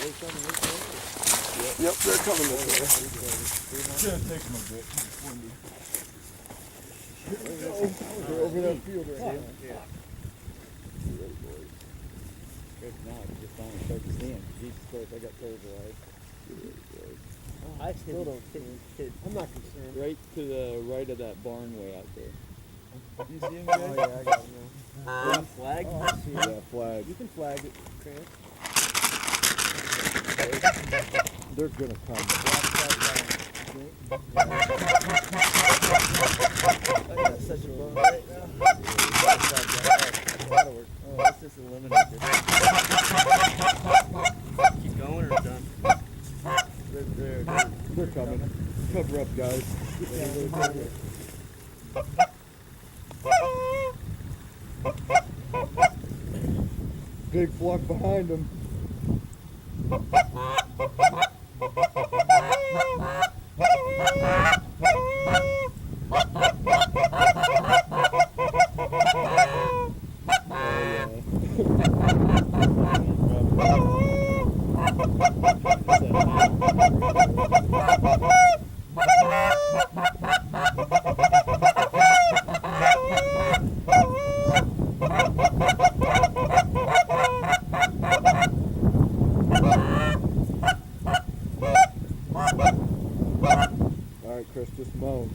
Yep, they're coming this way. It's gonna take them a bit. It's windy. They're over that field right now. Good now, I just finally start to see him. Jesus Christ, I got terrible eyes. I still don't think I'm not concerned. Right to the right of that barn way out there. You see him, guys? Oh, yeah, I got him now. Flag? Oh, I see it. Yeah, flag. You can flag it, Grant. They're gonna come. I got such a bum right now. Oh, let's just eliminate this. Keep going or done? They're coming. Cover up, guys. Big flock behind them. Alright, Chris, just moan.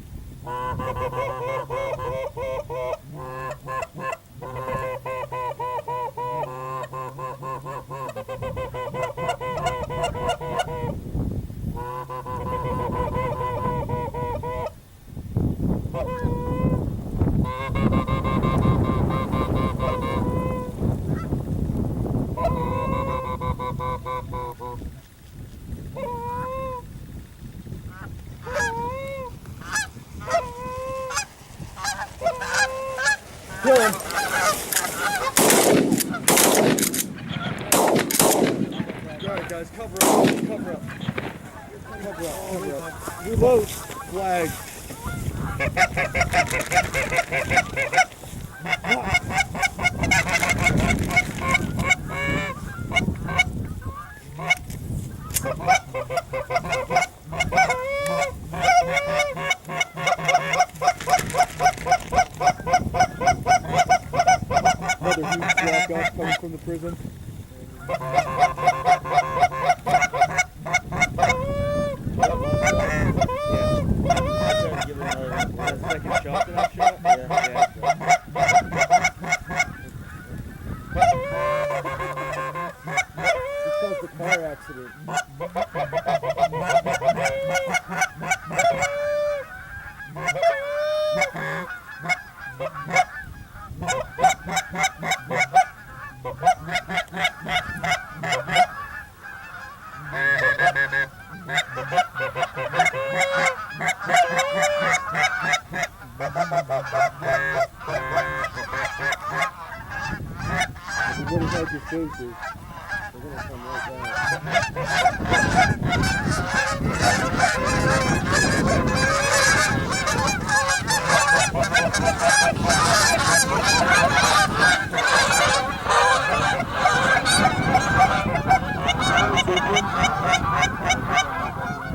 Kill him. Alright guys, cover up. Cover up. Cover up. Cover up. Reload. Flag. Another huge block off coming from the prison. Give it another second shot to that shot? Yeah. It caused a car accident. Everybody hide your faces. They're gonna come right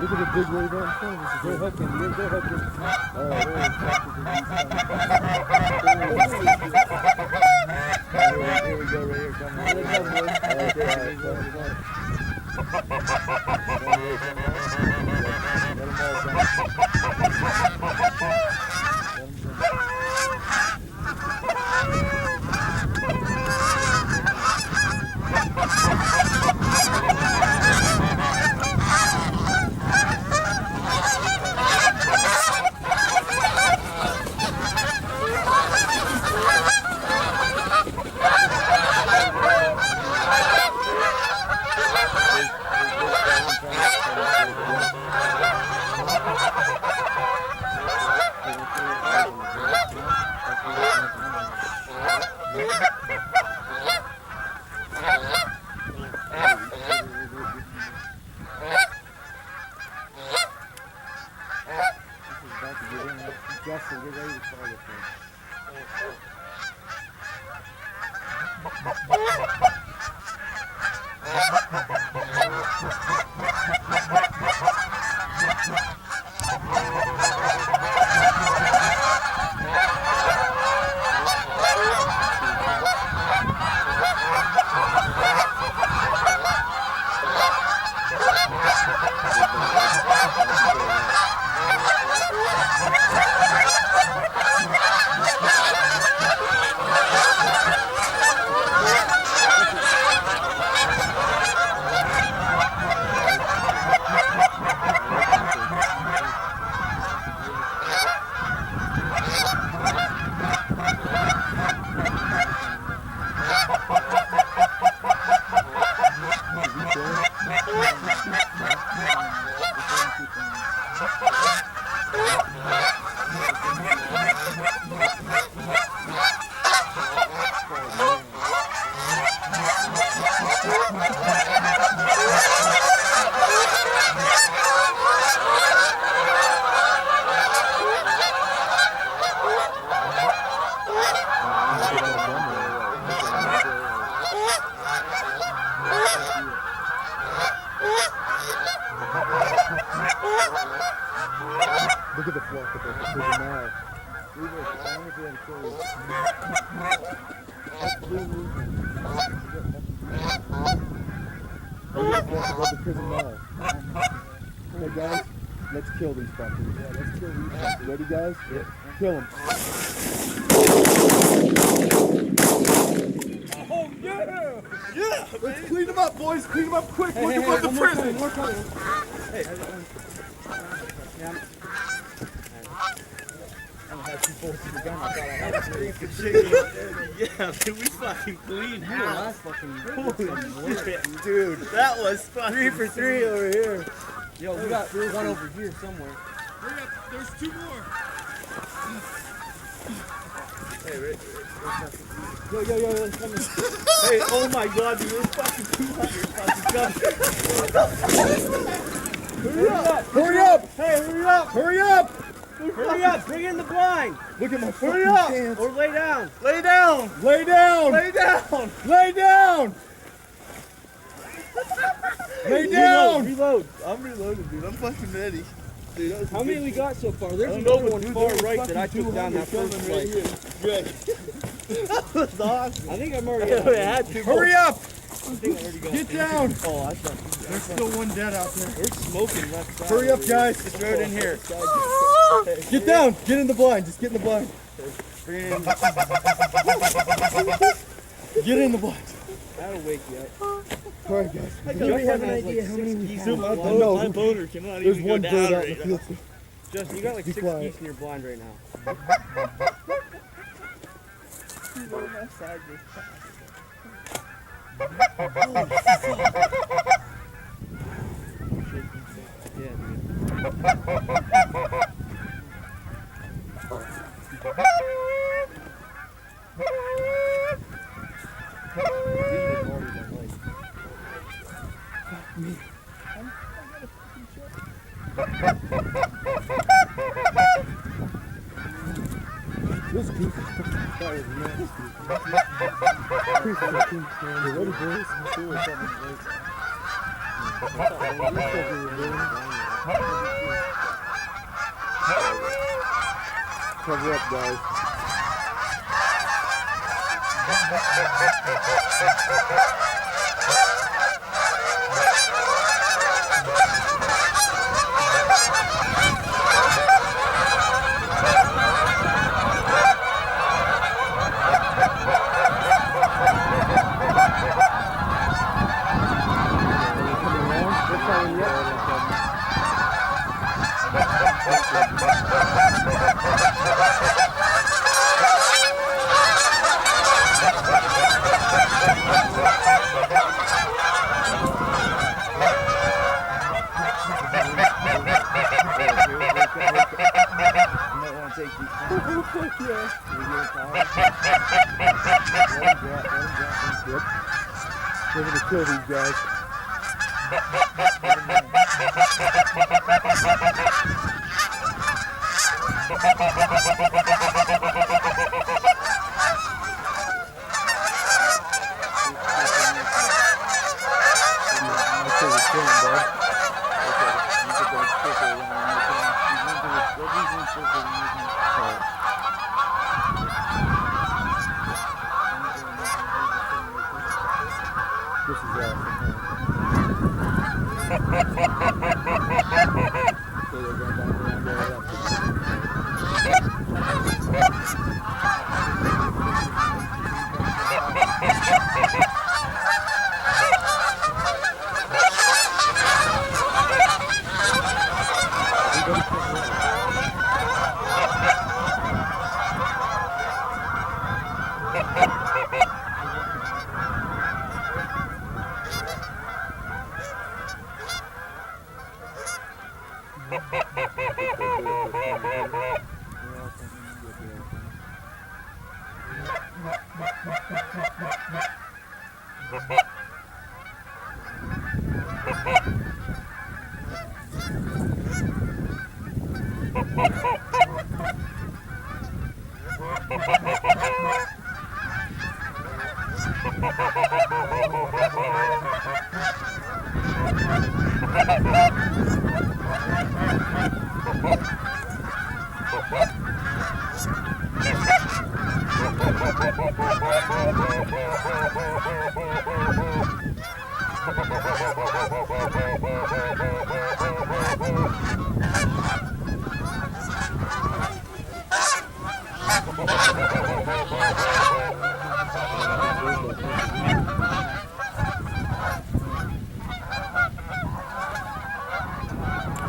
Look at the big wave out in front of us. Go hook him. Go hook him. Alright, here we go, right here. Come on. Here we go, boys. Alright, Look at the flock of the prison now. Leave it as long as we have killed. That's blue movement. Look at the flock above the prison now. Okay, guys, let's kill these fuckers. Yeah, let's kill these fuckers. Ready, guys? Yeah. Kill them. Oh, yeah! Yeah! Let's clean them up, boys. Clean them up quick. Look above the prison. More coming. Hey. I had 2 bullets in the gun. I thought I had 3 for Yeah, dude, we fucking clean house. Dude, that was fucking 3 for 3 over here. Yo, we got one over here somewhere. Hurry up, there's 2 more. Hey, Rick. Yo, it's coming. Hey, oh my god, dude, there's fucking 200 fucking guns. Hurry up! Hurry up! Hey, hurry up! Hurry up! Hurry up! Bring in the blind! Look at my Hurry fucking up! pants. Or lay down! Lay down! Lay down! Lay down! Lay down! Lay down! Reload! I'm reloaded, dude. I'm fucking ready. Dude, that was How many we got so far? There's I don't know, another one dude, far there was right that I took down that first right fight. here. That was awesome. I think I'm already I had to. Hurry up! I think I already got Get down! Oh, I thought. There's still one dead out there. We're smoking left side. Hurry up, guys. Just throw it in here. Get down! Get in the blind. Just get in the blind. Bring it in. Get in the blind. That'll wake you up. All right, guys. Do we have an idea how many we have? Dude, my No. boner cannot There's even one go bird down out right in the now. field. Justin, you got like Be 6 quiet. geese in your blind right now. Yeah, dude. This goose is fucking fire, man. Pretty fucking scary. You ready, boys? Let's see what's happening, boys. Cover up, guys. We're gonna kill these guys. This is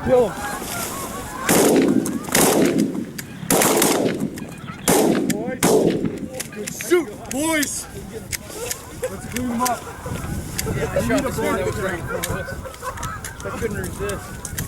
Kill him. Shoot, boys! Let's clean them up. Yeah, I shot this one that was right in front of us. I couldn't resist.